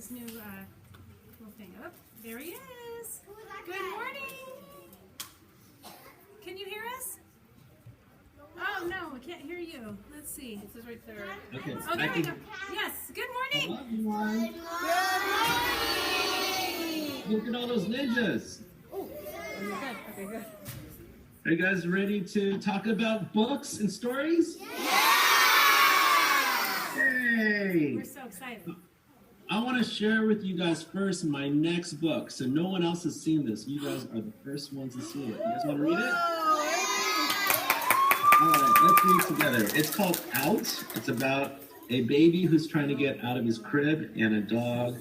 This new little thing. Oh, there he is. Good morning. Can you hear us? Oh no, we can't hear you. Let's see. This is right there. Okay. Oh, there we go. Yes. Good morning. Hello, everyone. Good morning. Look at all those ninjas. Oh, you're good. Okay, good. Are you guys ready to talk about books and stories? Yeah! Yay! We're so excited. I want to share with you guys first my next book. So no one else has seen this. You guys are the first ones to see it. You guys want to read it? All right, let's read it together. It's called Out. It's about a baby who's trying to get out of his crib and a dog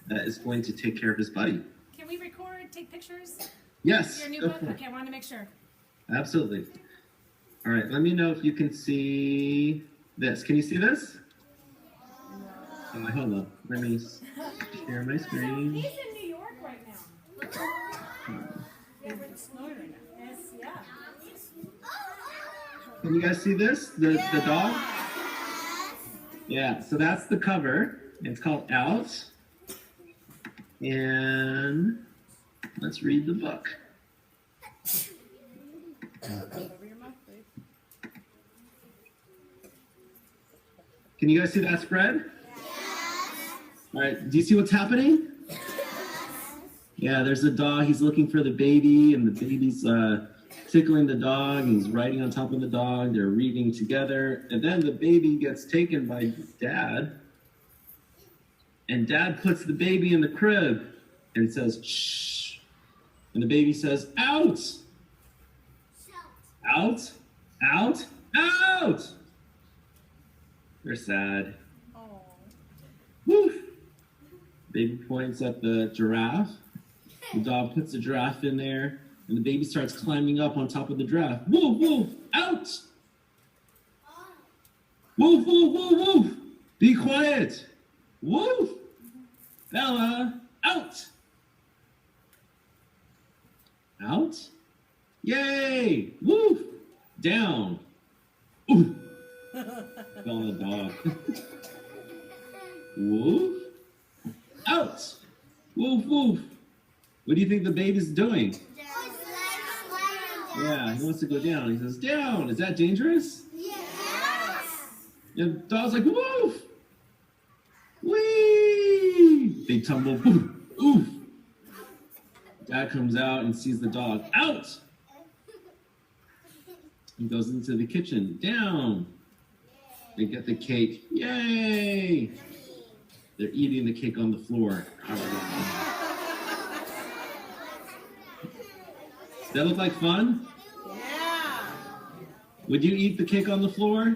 that is going to take care of his buddy. Can we record, take pictures? Yes. Your new go book? for it. Okay, I wanted to make sure. Absolutely. All right, let me know if you can see this. Can you see this? Oh, hold on. Let me share my screen. He's in New York right now. Yeah, but it's snowing right now. Yes, yeah. Can you guys see this? The dog? Yeah, so that's the cover. It's called Out. And let's read the book. Can you guys see that spread? All right, do you see what's happening? Yeah, there's a dog. He's looking for the baby, and the baby's tickling the dog, and he's riding on top of the dog. They're reading together, and then the baby gets taken by Dad, and Dad puts the baby in the crib and says, shh, and the baby says, out, out, out, out. They're sad. Woof. Baby points at the giraffe. The dog puts the giraffe in there, and the baby starts climbing up on top of the giraffe. Woof, woof, out! Woof, woof, woof, woof! Be quiet! Woof! Bella, out! Out? Yay! Woof! Down! Ooh! Fell on the dog. Woof! Out! Woof, woof! What do you think the baby's doing? Yeah, he wants to go down. He says, down! Is that dangerous? Yes! And the dog's like, woof! Whee! They tumble, woof, oof! Dad comes out and sees the dog. Out! He goes into the kitchen. Down! They get the cake. Yay! They're eating the cake on the floor. Does that look like fun? Yeah! Would you eat the cake on the floor? No!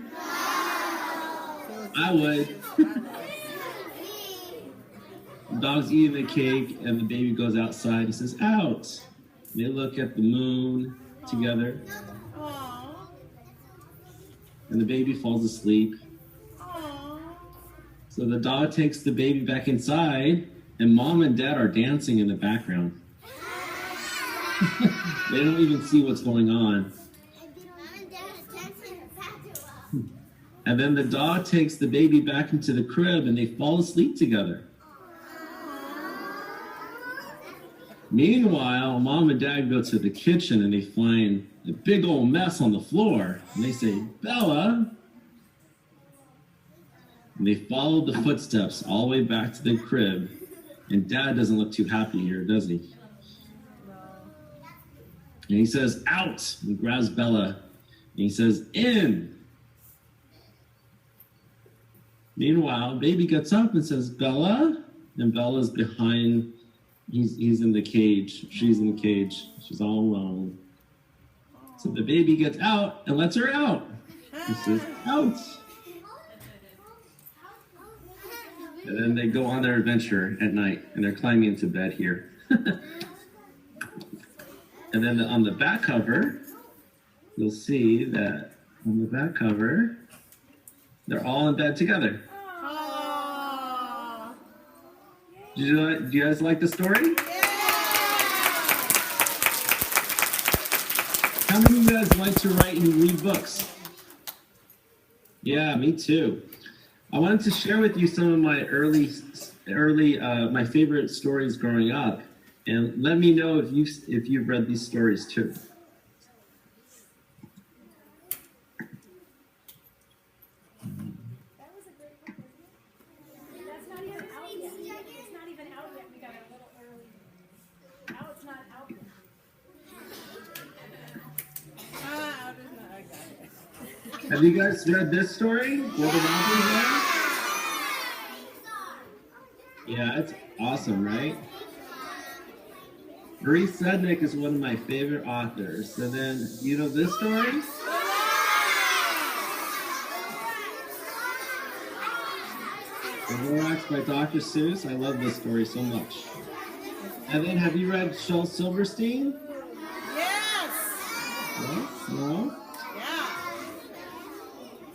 I would. The dog's eating the cake, and the baby goes outside. He says, out! They look at the moon together, Aww. and the baby falls asleep. Aww. So the dog takes the baby back inside, and Mom and Dad are dancing in the background. They don't even see what's going on. And then the dog takes the baby back into the crib, and they fall asleep together. Meanwhile, Mom and Dad go to the kitchen, and they find a big old mess on the floor. And they say, Bella. And they follow the footsteps all the way back to the crib. And Dad doesn't look too happy here, does he? And he says, out! He grabs Bella. And he says, in! Meanwhile, baby gets up and says, Bella? And Bella's behind, he's in the cage. She's in the cage. She's all alone. So the baby gets out and lets her out. He says, out! And then they go on their adventure at night, and they're climbing into bed here. And then on the back cover, you'll see that on the back cover, they're all in bed together. Aww. Do you guys like the story? How many of you guys like to write and read books? Yeah, me too. I wanted to share with you some of my early my favorite stories growing up, and let me know if you've read these stories too. That was a great book, wasn't it? That's not even out yet. It's not even out yet. We got a little early. Now it's not out yet. Out is not, I got it. Have you guys read this story? Where the Robins Are? Yeah, it's awesome, right? Marie Sednick is one of my favorite authors. And then, you know this story? The Lorax by Dr. Seuss. I love this story so much. And then, have you read Shel Silverstein? Yes. Yes? No? Yeah.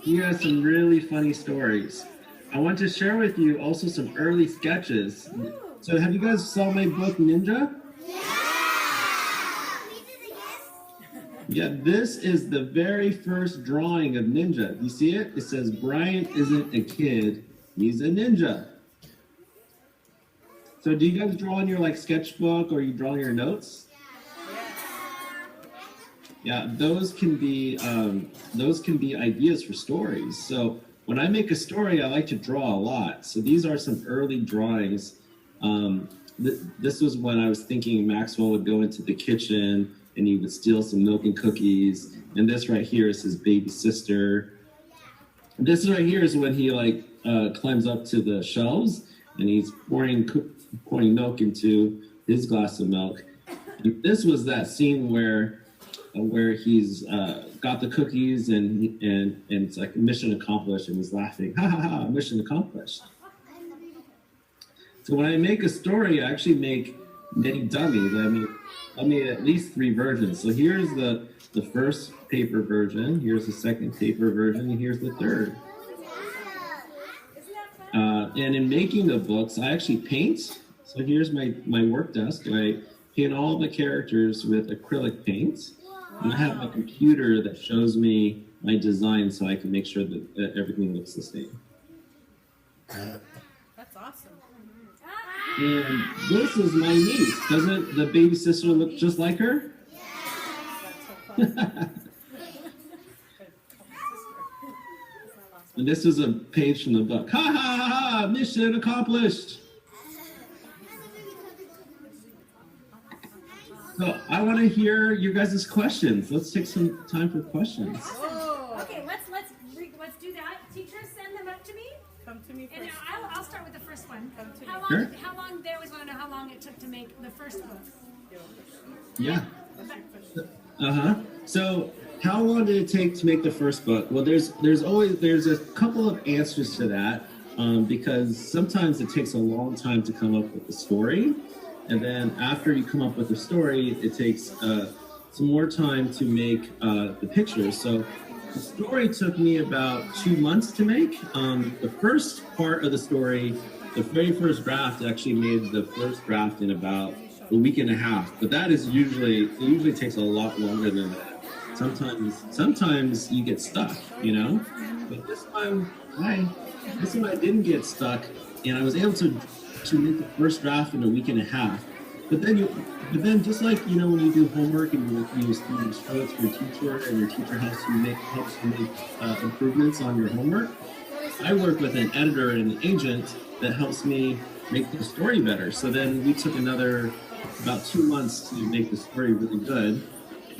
He has some really funny stories. I want to share with you also some early sketches. So have you guys saw my book, Ninja? Yeah, this is the very first drawing of Ninja. You see it? It says, Brian isn't a kid, he's a ninja. So do you guys draw in your like sketchbook or you draw in your notes? Yeah, those can be ideas for stories. So when I make a story, I like to draw a lot. So these are some early drawings. This was when I was thinking Maxwell would go into the kitchen and he would steal some milk and cookies. And this right here is his baby sister. This right here is when he climbs up to the shelves and he's pouring milk into his glass of milk. And this was that scene where he's got the cookies and it's like mission accomplished and he's laughing, ha ha ha, mission accomplished. So when I make a story, I actually make many dummies. I made at least 3 versions. So here's the first paper version, here's the second paper version, and here's the third. And in making the books, I actually paint. So here's my work desk. I paint all the characters with acrylic paint. And I have a computer that shows me my design so I can make sure that everything looks the same. That's awesome. And this is my niece. Doesn't the baby sister look just like her? And this is a page from the book. Ha ha ha ha! Mission accomplished! So I want to hear your guys' questions. Let's take some time for questions. Oh. Okay, let's do that. Teachers, send them up to me. Come to me And first. I'll start with the first one. Come to me. Sure. How long? They always want to know how long it took to make the first book. Yeah. So how long did it take to make the first book? Well, there's a couple of answers to that because sometimes it takes a long time to come up with the story. And then after you come up with the story, it takes some more time to make the pictures. So the story took me about 2 months to make. The first part of the story, the very first draft, actually made the first draft in about a week and a half. But that is usually takes a lot longer than that. Sometimes you get stuck, you know. But this time I didn't get stuck, and I was able to make the first draft in a week and a half. But then just like, you know, when you do homework and you show it to your teacher and your teacher helps you make improvements on your homework, I work with an editor and an agent that helps me make the story better. So then we took about 2 months to make the story really good.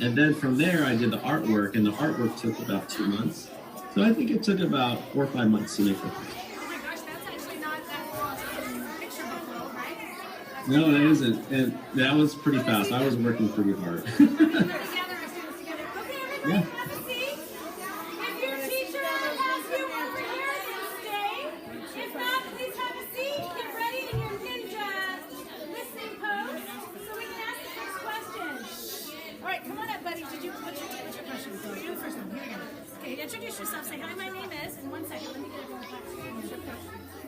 And then from there I did the artwork, and the artwork took about 2 months. So I think it took about 4 or 5 months to make the book. No, it isn't. And that was pretty fast. I was working pretty hard. Yeah. Have a seat. If your teacher has you over here, then stay. If not, please have a seat. Get ready in your ninja listening pose so we can ask the first question. All right, come on up, buddy. What's your question? You do the first one. Here we go. Okay, introduce yourself. Say hi, my name is. In 1 second, let me get it.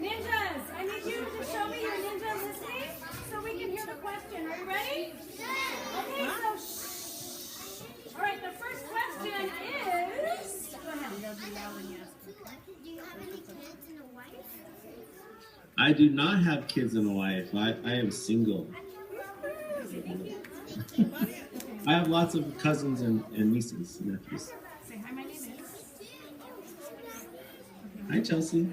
Ninjas, I need you to show me your ninja listening so we can hear the question. Are you ready? Okay, so shh. All right, the first question I do not have kids and a wife. I am single. I have lots of cousins and nieces and nephews. Say hi, my name is. Hi, Chelsea.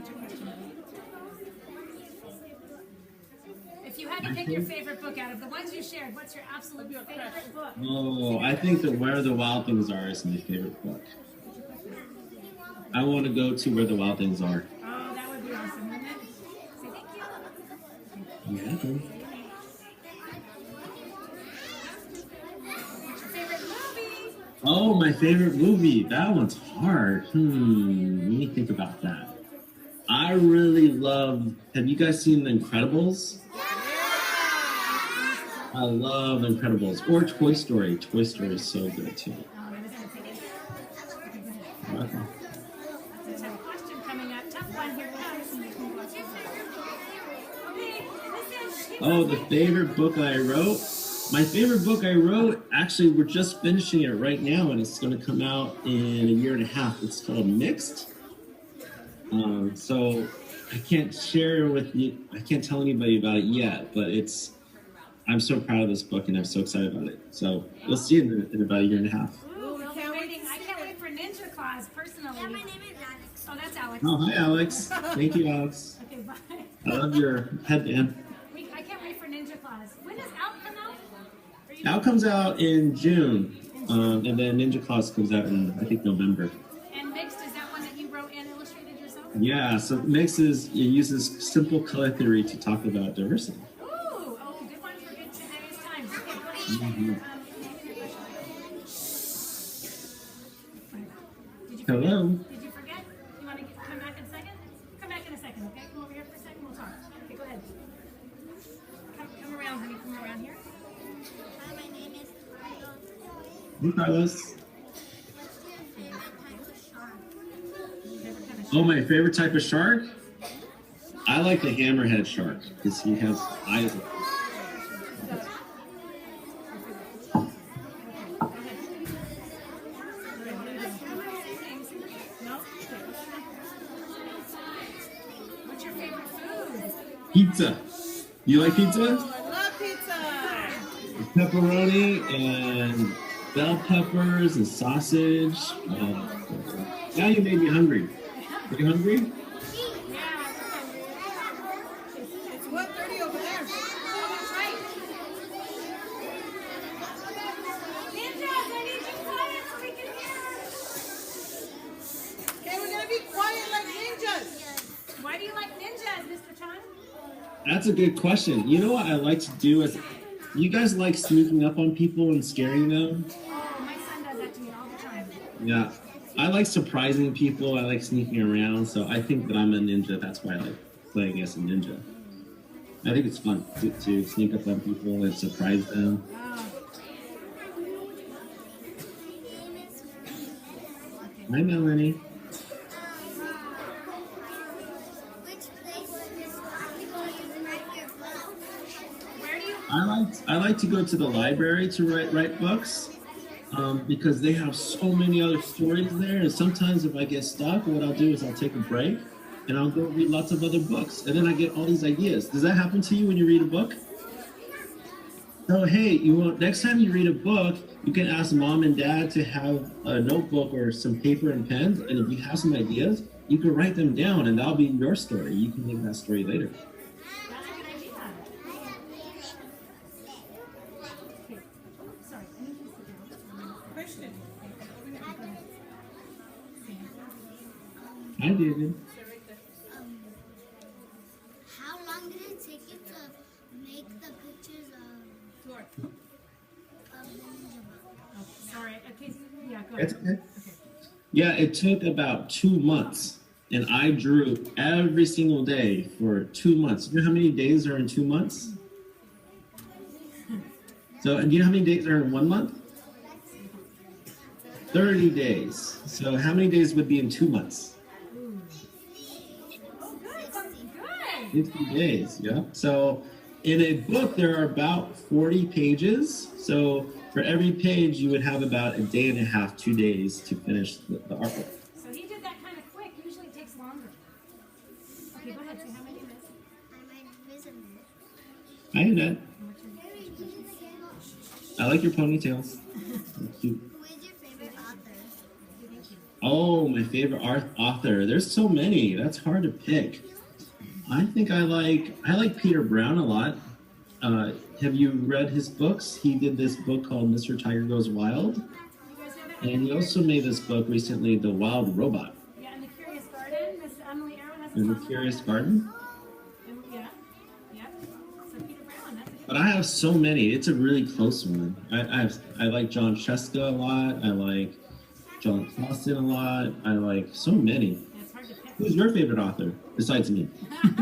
If you had to pick your favorite book out of the ones you shared, what's your absolute favorite book? Oh, I think that Where the Wild Things Are is my favorite book. I want to go to Where the Wild Things Are. Oh, that would be awesome, wouldn't it? Say thank you. Yeah. What's your favorite movie? Oh, my favorite movie. That one's hard. Let me think about that. I really love. Have you guys seen The Incredibles? I love The Incredibles. Or Toy Story. Toy Story is so good too. Oh, I was going to take it. Okay. That's a tough question coming up. Tough one. Here comes. What's your favorite book? Okay, listen. Oh, the favorite book I wrote? My favorite book I wrote, actually, we're just finishing it right now, and it's going to come out in a year and a half. It's called Mixed. So I can't share with you, I can't tell anybody about it yet, but I'm so proud of this book, and I'm so excited about it. So you'll see it in about a year and a half. Ooh, we'll be waiting. I can't wait for Ninja Claus, personally. Yeah, my name is Alex. Oh, that's Alex. Oh, hi, Alex. Thank you, Alex. Okay, bye. I love your headband. I can't wait for Ninja Claus. When does Out come out? Out comes out in June, and then Ninja Claus comes out in, I think, November. And Mixed, is that one that you wrote and illustrated yourself? Yeah, so Mix it uses simple color theory to talk about diversity. Ooh, oh, good one for good today's times. Okay, buddy. Did you forget? Hello. Did you forget? You want to come back in a second? Come back in a second, okay? Come over here for a second. We'll talk. Okay, go ahead. Come around, honey. Come around here. Hi, my name is Carlos. Hey, Carlos. Oh, my favorite type of shark? I like the hammerhead shark because he has eyes. What's your favorite food? Pizza. You like pizza? I love pizza. Pepperoni and bell peppers and sausage. Now you made me hungry. Are you hungry? It's 1:30 over there. That's right. Ninjas, I need you quiet so we can hear. Okay, we're gonna be quiet like ninjas. Why do you like ninjas, Mr. Chan? That's a good question. You know what I like to do is, you guys like sneaking up on people and scaring them? Oh, my son does that to me all the time. Yeah. I like surprising people. I like sneaking around. So I think that I'm a ninja. That's why I like playing as a ninja. I think it's fun to sneak up on people and surprise them. Oh. Hi, Melanie. Which place is people you write your book? Where do you? I like to go to the library to write books. Because they have so many other stories there, and sometimes if I get stuck, what I'll do is I'll take a break and I'll go read lots of other books, and then I get all these ideas. Does that happen to you when you read a book? So hey, next time you read a book, you can ask mom and dad to have a notebook or some paper and pens, and if you have some ideas, you can write them down, and that'll be your story. You can make that story later. That's a good idea. Okay. Sorry. I need you to sit down. Question. Hi, David. How long did it take you to make the pictures of the ninja book? Oh, sorry. Okay. Yeah, go ahead. It's okay. Yeah, it took about 2 months, and I drew every single day for 2 months. You know how many days are in 2 months? So, and do you know how many days are in 1 month? 30 days. So, how many days would be in 2 months? Oh, good. Good. 50 days, yeah. So, in a book, there are about 40 pages. So, for every page, you would have about a day and a half, 2 days to finish the artwork. So he did that kind of quick. Usually it takes longer. Okay, go ahead. Say hi, my name is. I'm Hi, Annette. What's your I like your ponytails. They're cute. Who is your favorite author? Oh, my favorite author. There's so many. That's hard to pick. I think I like Peter Brown a lot. Have you read his books? He did this book called Mr. Tiger Goes Wild, You guys know that? and he also made this book recently, The Wild Robot, Yeah, and the Curious Garden. Miss Emily Arrow has a in song the about Curious that. Garden. Yeah, yeah. So Peter Brown, that's a good But I have so many. It's a really close one. I like John Cheska a lot. I like John Clausen a lot. I like so many. Yeah, it's hard to pick. Who's your favorite author besides me? Who's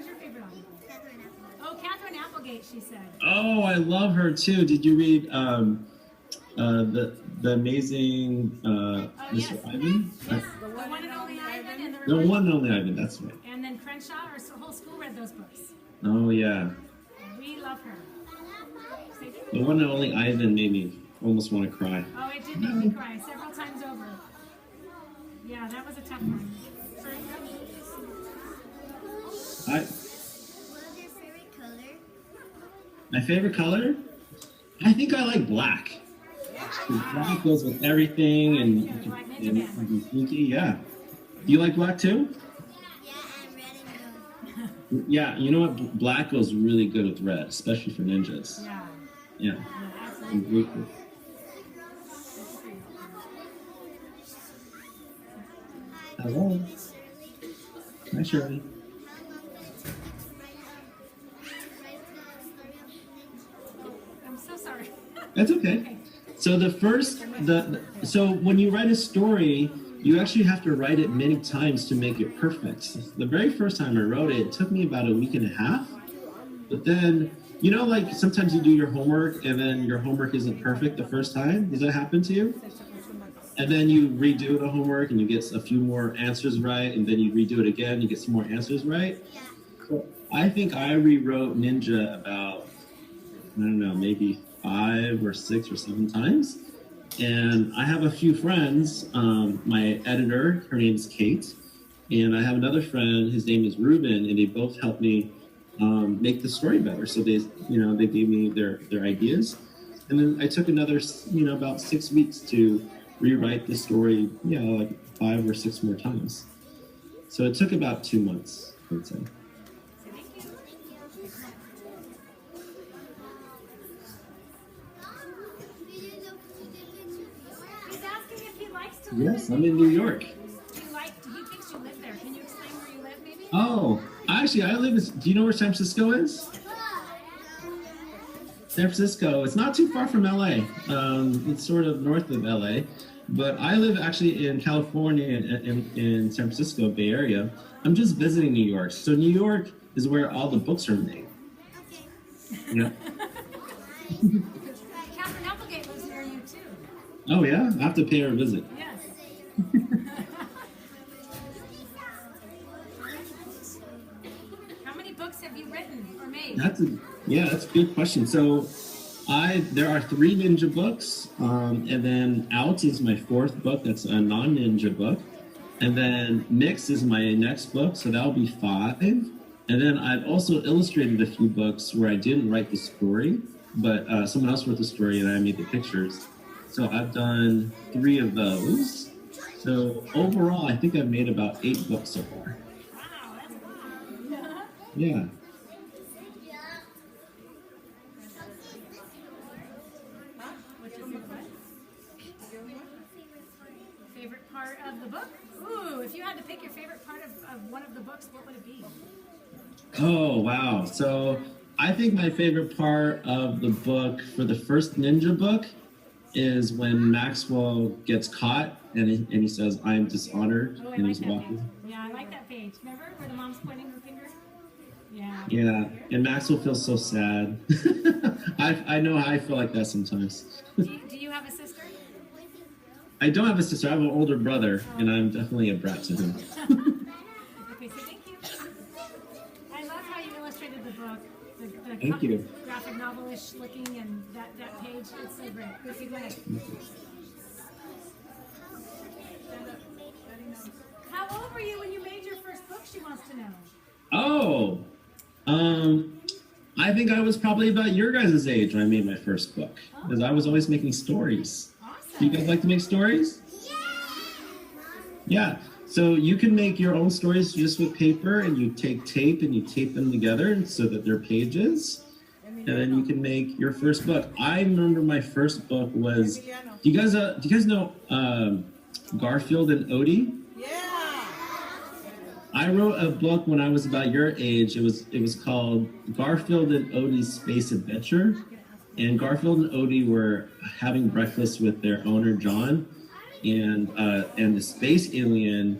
your favorite author? Catherine Applegate. Oh, Catherine Applegate, she said. Oh, I love her too. Did you read the amazing Mr. yes. Ivan? Yes, the one and only Ivan and The one and only Ivan. That's right. And then Crenshaw, our whole school read those books. Oh yeah, We love her. Say it. the one and only Ivan made me almost want to cry. Oh, it did make me cry several times over. Yeah, that was a tough one. I What is your favorite color? my favorite color. I think I like black. 'Cause black goes with everything, and sneaky. Yeah. Do you like black too? Yeah, and red and blue. Yeah. You know what? Black goes really good with red, especially for ninjas. Yeah, Yeah. absolutely. Hello. Miss Shirley, Hi, Shirley. how long did it take you to write the story of Ninja? I'm so sorry. That's okay. So so when you write a story, you actually have to write it many times to make it perfect. The very first time I wrote it, it took me about a week and a half. But then, like sometimes you do your homework and then your homework isn't perfect the first time. Does that happen to you? And then you redo the homework and you get a few more answers right, and then you redo it again, you get some more answers right. Yeah. So I think I rewrote Ninja about, I don't know, maybe 5 or 6 or 7 times. And I have a few friends. My editor, her name is Kate, and I have another friend, his name is Ruben, and they both helped me make the story better. So they gave me their ideas, and then I took another, about 6 weeks to rewrite the story, like 5 or 6 more times. So it took about 2 months, I would say. He's asking if he likes to live Yes, I'm in New York. Do he thinks you live there? Can you explain where you live, maybe? Oh, actually, I live in. Do you know where San Francisco is? San Francisco. It's not too far from LA. It's sort of north of LA, but I live actually in California, in San Francisco Bay Area. I'm just visiting New York. So New York is where all the books are made. Okay. Yeah. Catherine Applegate lives near you, too. Oh yeah, I have to pay her a visit. Yes. How many books have you written or made? That's a good question. So, there are 3 ninja books, and then Out is my 4th book. That's a non-ninja book, and then Mix is my next book. So that'll be 5. And then I've also illustrated a few books where I didn't write the story, but someone else wrote the story and I made the pictures. So I've done 3 of those. So overall, I think I've made about 8 books so far. Wow, that's fun. Yeah. What's your favorite part of the book? Ooh, if you had to pick your favorite part of one of the books, what would it be? Oh, wow. So I think my favorite part of the book for the first ninja book is when Maxwell gets caught and he says, "I am dishonored," Oh, I and like he's that page. walking. Yeah, I like that page. Remember where the mom's pointing her finger? Yeah. Yeah, and Maxwell feels so sad. I know how I feel like that sometimes. Do you have a sister? I don't have a sister. I have an older brother, and I'm definitely a brat to him. Okay, so thank you. I love how you illustrated the book. The Thank you. graphic novel-ish looking and that page. It's so great. Okay, go ahead. How old were you when you made your first book, she wants to know? Oh, I think I was probably about your guys' age when I made my first book, because I was always making stories. Awesome. Do you guys like to make stories? Yeah. So you can make your own stories just with paper, and you take tape and you tape them together so that they're pages, and then you can make your first book. I remember my first book was. Do you guys know Garfield and Odie? Yeah. I wrote a book when I was about your age. It was called Garfield and Odie's Space Adventure, and Garfield and Odie were having breakfast with their owner John, and the space alien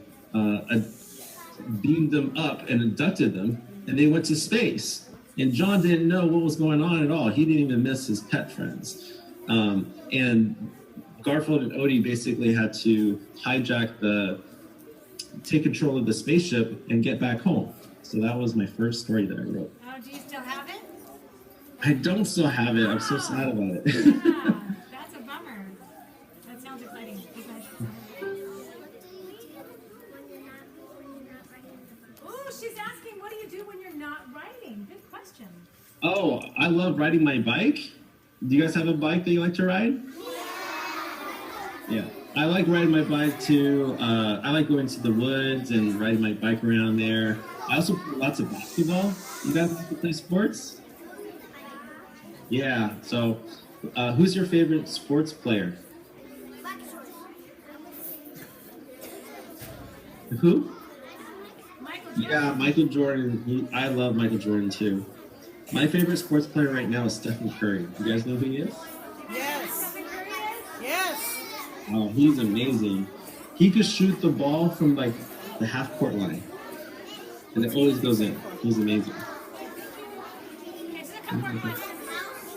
beamed them up and abducted them, and they went to space. And John didn't know what was going on at all. He didn't even miss his pet friends, and Garfield and Odie basically had to take control of the spaceship and get back home. So that was my first story that I wrote. Oh, do you still have it? I don't still have it. I'm so sad about it. Yeah, that's a bummer. That sounds exciting. You guys- Oh, she's asking, what do you do when you're not writing? Good question. Oh, I love riding my bike. Do you guys have a bike that you like to ride? Yeah. I like riding my bike too. I like going to the woods and riding my bike around there. I also play lots of basketball. You guys like to play sports? Yeah. So, who's your favorite sports player? Who? Michael, Yeah, Michael Jordan. I love Michael Jordan too. My favorite sports player right now is Stephen Curry. You guys know who he is? Yes. Stephen Curry is? Yes. Oh, he's amazing. He could shoot the ball from like the half-court line, and it always goes in. He's amazing. Okay, just a couple more questions.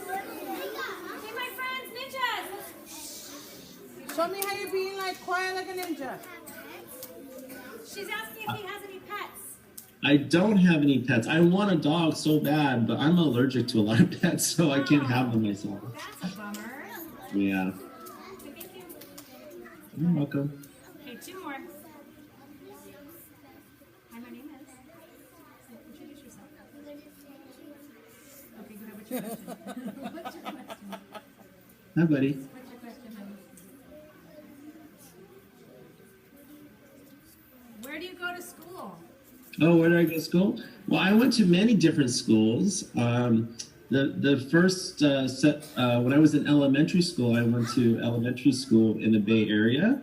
Hey, my friends, ninjas. Show me how you're being like quiet like a ninja. She's asking if he has any pets. I don't have any pets. I want a dog so bad, but I'm allergic to a lot of pets, so I can't have them myself. That's a bummer. Yeah. Thank you. You're welcome. Okay, two more. Hi, my name is. Introduce yourself. Okay, good. What's your question? What's your question? Hi, buddy. What's your question, honey? Where do you go to school? Oh, where did I go to school? Well, I went to many different schools. The first when I was in elementary school, I went to elementary school in the Bay Area.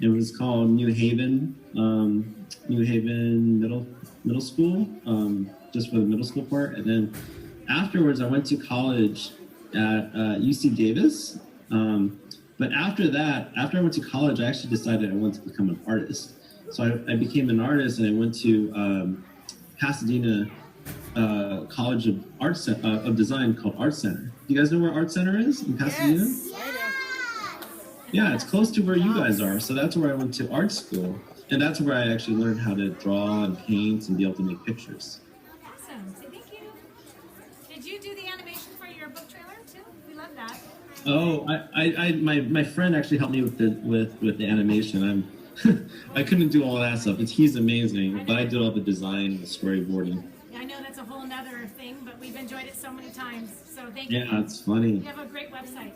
It was called New Haven Middle School, just for the middle school part. And then afterwards, I went to college at UC Davis. But after that, after I went to college, I actually decided I wanted to become an artist. So I became an artist, and I went to Pasadena College of Design called Art Center. Do you guys know where Art Center is in Pasadena? Yes. Yeah, it's close to where you guys are. So that's where I went to art school, and that's where I actually learned how to draw and paint and be able to make pictures. Awesome. Say thank you. Did you do the animation for your book trailer too? We love that. Oh, my friend actually helped me with the animation. I couldn't do all that stuff. He's amazing, but I did all the design, the storyboarding. Yeah, I know that's a whole nother thing, but we've enjoyed it so many times. So thank you. Yeah, it's funny. You have a great website.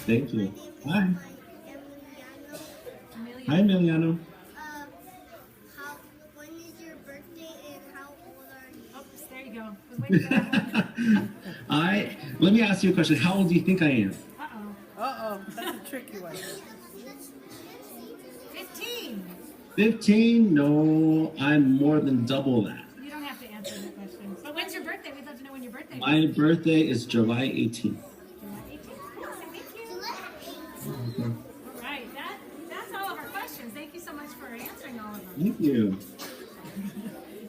Thank you. Hi. Amelia. Hi, Emiliano. When is your birthday and how old are you? Oops, there you go. Was waiting for that one. Let me ask you a question. How old do you think I am? Uh-oh. Uh-oh. That's a tricky one. 15. 15? No, I'm more than double that. You don't have to answer the question. But when's your birthday? We'd love to know when your birthday is. My birthday is July 18th. July 18th. Cool. Say thank you. Okay. All right. That's all of our questions. Thank you so much for answering all of them. Thank you.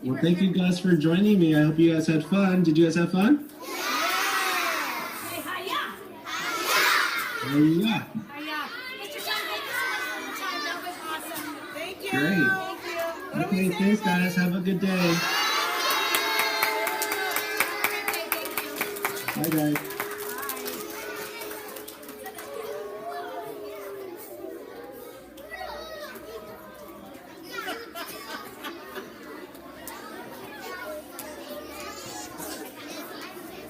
Well, thank you guys for joining me. I hope you guys had fun. Did you guys have fun? Say hiya. Yeah. Hiya. Mr. Sean, thank you so much for your time. That was awesome. Thank you. Great. Thank you. What do we Okay, say, thanks everybody? guys. Have a good day. Thank you. Bye guys.